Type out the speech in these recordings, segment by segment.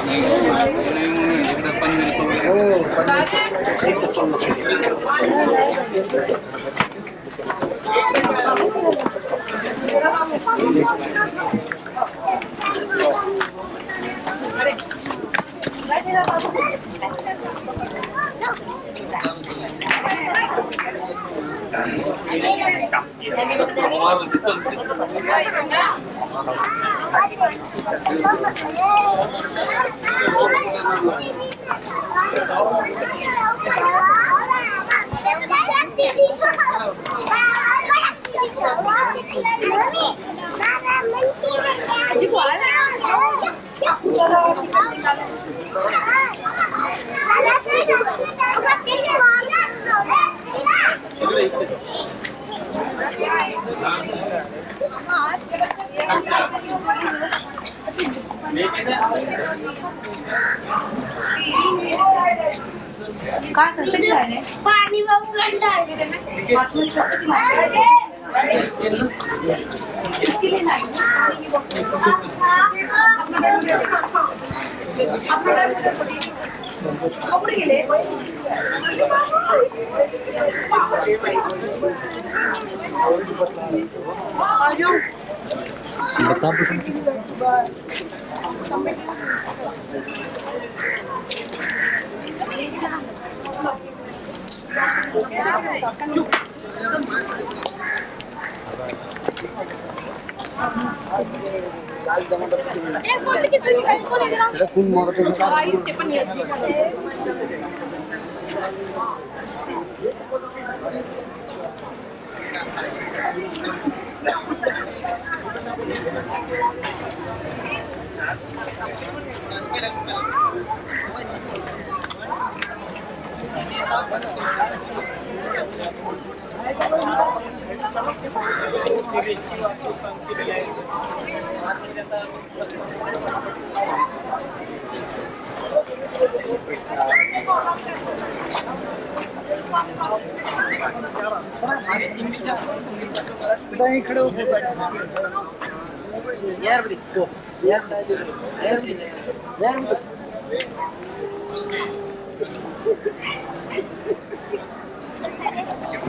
इकडे पनीर पाणी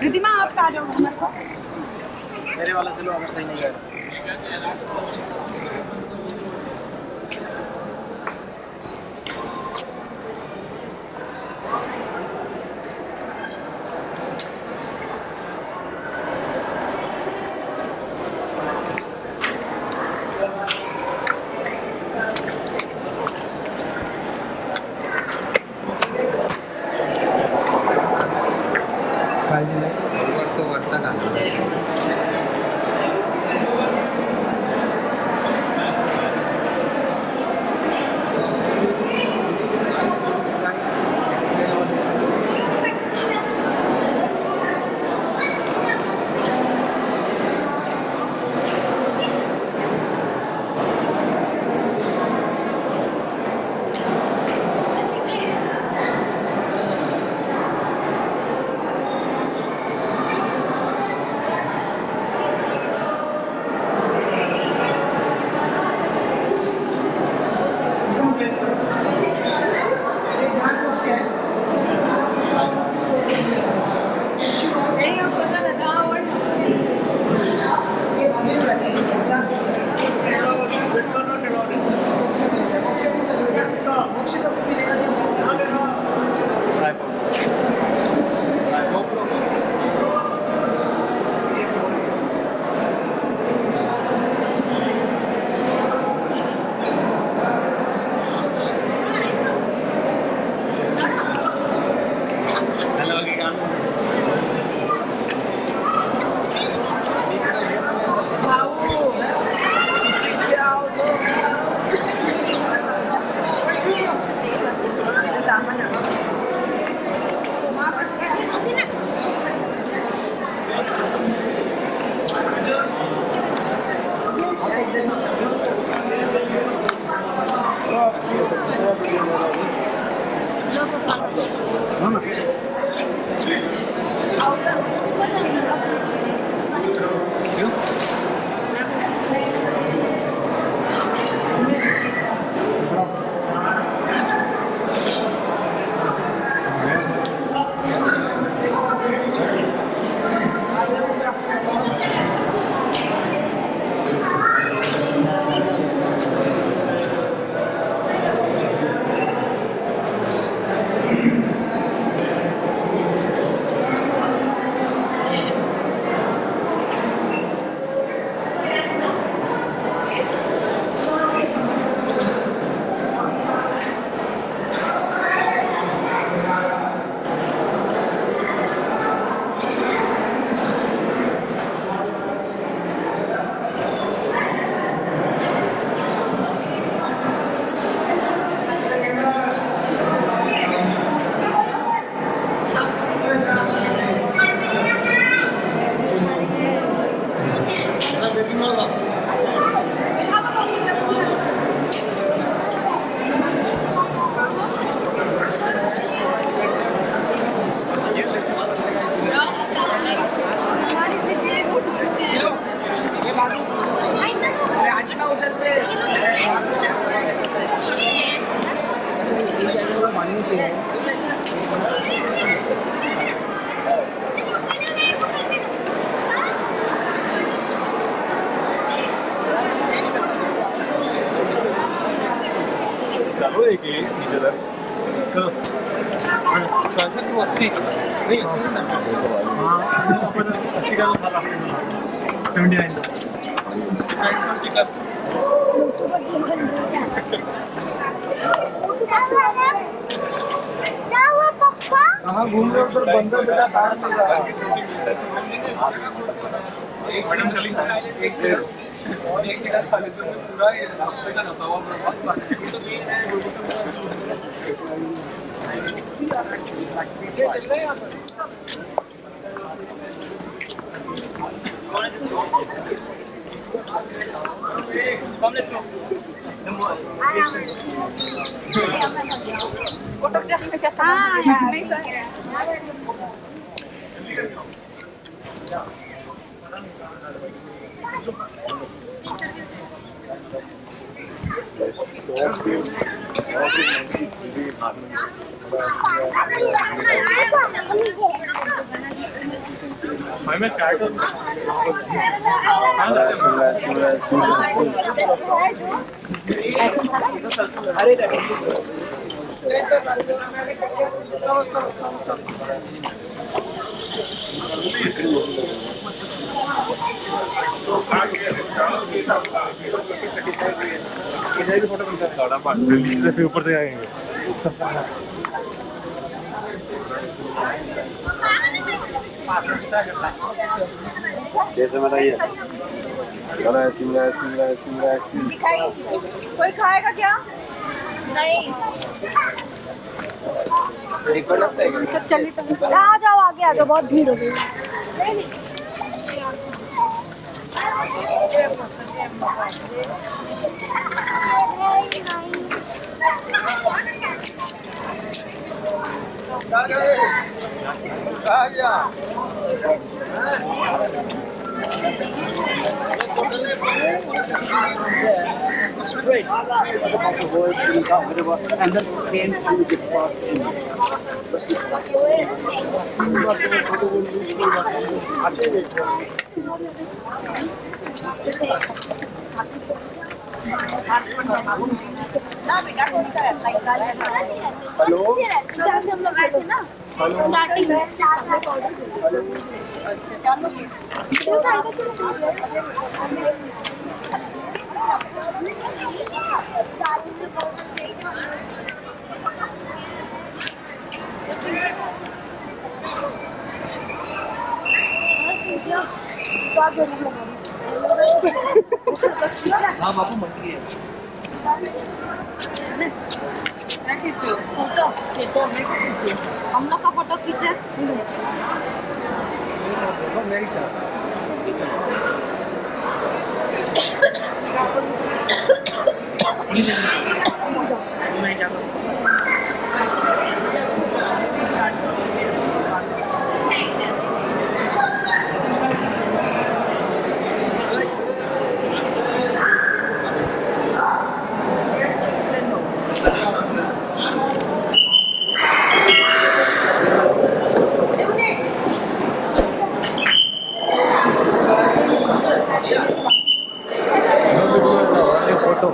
रिद्धिमा आप आ जाओ मेरे वाला से लो अगर सही नहीं है चालू आहे की नीचे तर चलो चालतं तू अस्सी नाही आपण 80 का झाला 79 पप्पा हाँ घूम रहे हो तो बंदा बेटा बाहर में जा मैडम चली एक जगह खाली तो पूरा ये रास्ते का नफा हुआ मैं चाय तो अरे इधर भी फोटो बनता है थोड़ा बात रिलीज से फिर ऊपर से आएंगे कैसे बनाइए कोई खाएगा क्या? नहीं। सब चली तो आ जाओ आगे आ जाओ बहुत भीड़ हो गई Straight. The word should come whatever, and then came to this part. Hello. हाँ बापू मंडी है मैं खींचो फोटो हम लोग का फोटो खींचे मेरी साथ मैं क्या करूँ फोटो